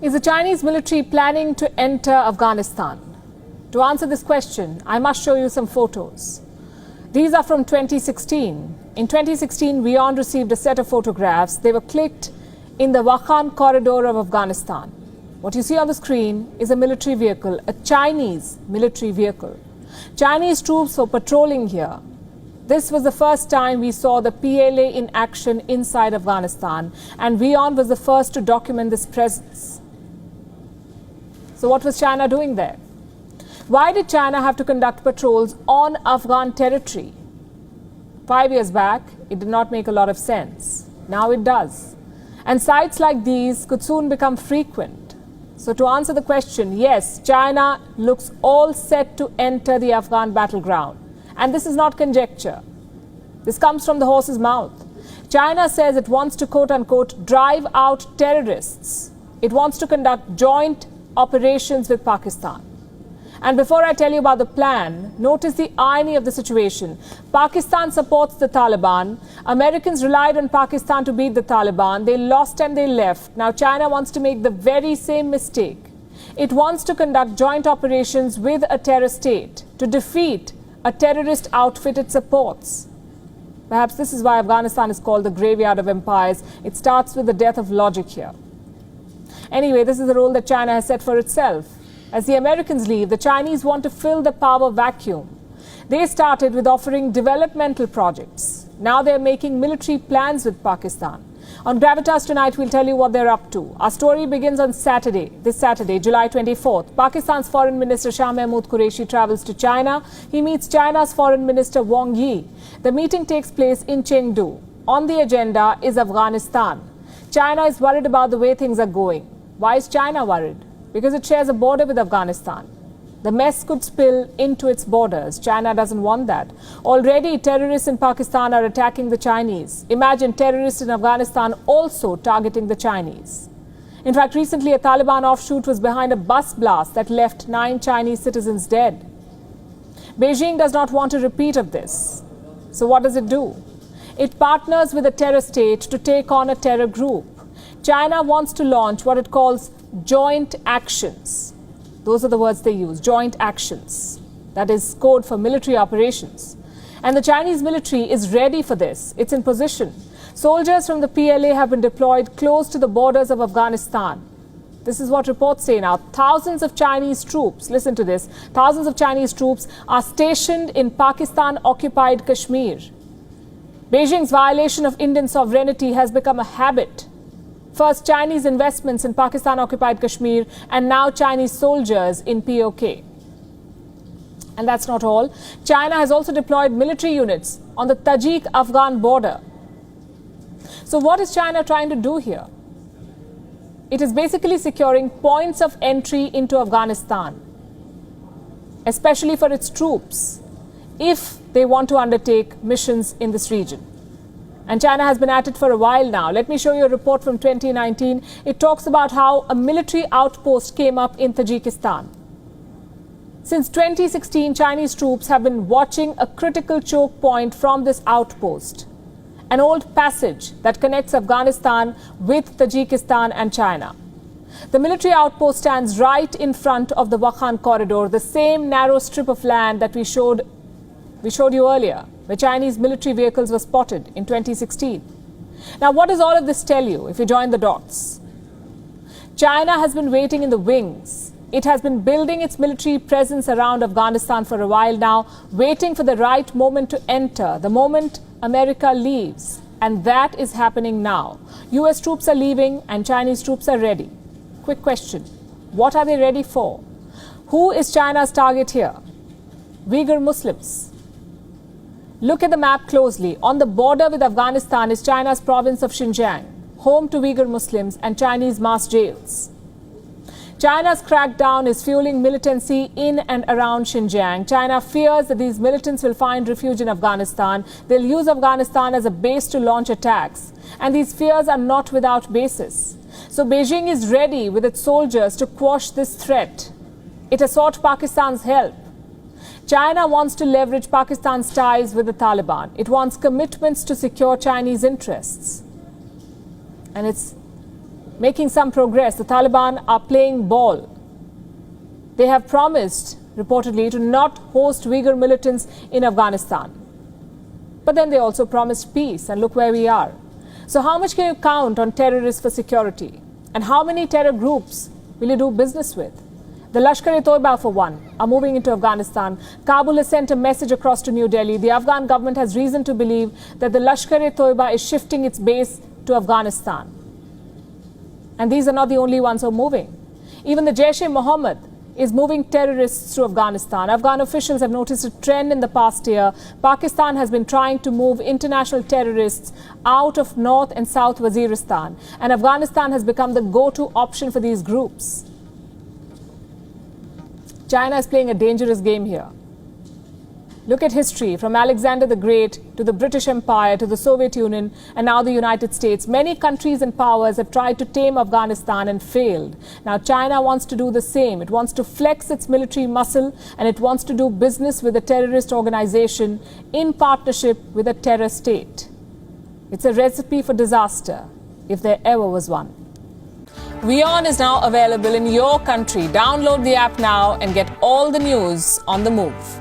Is the Chinese military planning to enter Afghanistan? To answer this question, I must show you some photos. These are from 2016. In 2016, WION received a set of photographs. They were clicked in the Wakhan corridor of Afghanistan. What you see on the screen is a military vehicle, a Chinese military vehicle. Chinese troops were patrolling here. This was the first time we saw the PLA in action inside Afghanistan, and WION was the first to document this presence. So what was China doing there? Why did China have to conduct patrols on Afghan territory? 5 years back, it did not make a lot of sense. Now it does. And sites like these could soon become frequent. So to answer the question, yes, China looks all set to enter the Afghan battleground. And this is not conjecture. This comes from the horse's mouth. China says it wants to, quote-unquote, drive out terrorists. It wants to conduct joint operations with Pakistan. And before I tell you about the plan, notice the irony of the situation. Pakistan supports the Taliban. Americans relied on Pakistan to beat the Taliban. They lost and they left. Now China wants to make the very same mistake. It wants to conduct joint operations with a terror state to defeat a terrorist outfit it supports. Perhaps this is why Afghanistan is called the graveyard of empires. It starts with the death of logic here. Anyway, this is the role that China has set for itself. As the Americans leave, the Chinese want to fill the power vacuum. They started with offering developmental projects. Now they're making military plans with Pakistan. On Gravitas tonight, we'll tell you what they're up to. Our story begins on this Saturday, July 24th. Pakistan's Foreign Minister Shah Mahmood Qureshi travels to China. He meets China's Foreign Minister Wang Yi. The meeting takes place in Chengdu. On the agenda is Afghanistan. China is worried about the way things are going. Why is China worried? Because it shares a border with Afghanistan. The mess could spill into its borders. China doesn't want that. Already, terrorists in Pakistan are attacking the Chinese. Imagine terrorists in Afghanistan also targeting the Chinese. In fact, recently a Taliban offshoot was behind a bus blast that left 9 Chinese citizens dead. Beijing does not want a repeat of this. So what does it do? It partners with a terror state to take on a terror group. China wants to launch what it calls joint actions. Those are the words they use, joint actions. That is code for military operations. And the Chinese military is ready for this. It's in position. Soldiers from the PLA have been deployed close to the borders of Afghanistan. This is what reports say now. Thousands of Chinese troops, listen to this, thousands of Chinese troops are stationed in Pakistan-occupied Kashmir. Beijing's violation of Indian sovereignty has become a habit. First, Chinese investments in Pakistan-occupied Kashmir, and now Chinese soldiers in POK. And that's not all. China has also deployed military units on the Tajik-Afghan border. So what is China trying to do here? It is basically securing points of entry into Afghanistan, especially for its troops, if they want to undertake missions in this region. And China has been at it for a while now. Let me show you a report from 2019. It talks about how a military outpost came up in Tajikistan. Since 2016, Chinese troops have been watching a critical choke point from this outpost, an old passage that connects Afghanistan with Tajikistan and China. The military outpost stands right in front of the Wakhan corridor, the same narrow strip of land that we showed you earlier, where Chinese military vehicles were spotted in 2016. Now, what does all of this tell you if you join the dots? China has been waiting in the wings. It has been building its military presence around Afghanistan for a while now, waiting for the right moment to enter, the moment America leaves. And that is happening now. US troops are leaving and Chinese troops are ready. Quick question. What are they ready for? Who is China's target here? Uyghur Muslims. Look at the map closely. On the border with Afghanistan is China's province of Xinjiang, home to Uyghur Muslims and Chinese mass jails. China's crackdown is fueling militancy in and around Xinjiang. China fears that these militants will find refuge in Afghanistan. They'll use Afghanistan as a base to launch attacks. And these fears are not without basis. So Beijing is ready with its soldiers to quash this threat. It has sought Pakistan's help. China wants to leverage Pakistan's ties with the Taliban. It wants commitments to secure Chinese interests. And it's making some progress. The Taliban are playing ball. They have promised, reportedly, to not host Uyghur militants in Afghanistan. But then they also promised peace, and look where we are. So how much can you count on terrorists for security? And how many terror groups will you do business with? The Lashkar-e-Toiba, for one, are moving into Afghanistan. Kabul has sent a message across to New Delhi. The Afghan government has reason to believe that the Lashkar-e-Toiba is shifting its base to Afghanistan. And these are not the only ones who are moving. Even the Jaish-e-Mohammed is moving terrorists through Afghanistan. Afghan officials have noticed a trend in the past year. Pakistan has been trying to move international terrorists out of North and South Waziristan. And Afghanistan has become the go-to option for these groups. China is playing a dangerous game here. Look at history, from Alexander the Great to the British Empire to the Soviet Union and now the United States. Many countries and powers have tried to tame Afghanistan and failed. Now China wants to do the same. It wants to flex its military muscle and it wants to do business with a terrorist organization in partnership with a terror state. It's a recipe for disaster, if there ever was one. WION is now available in your country. Download the app now and get all the news on the move.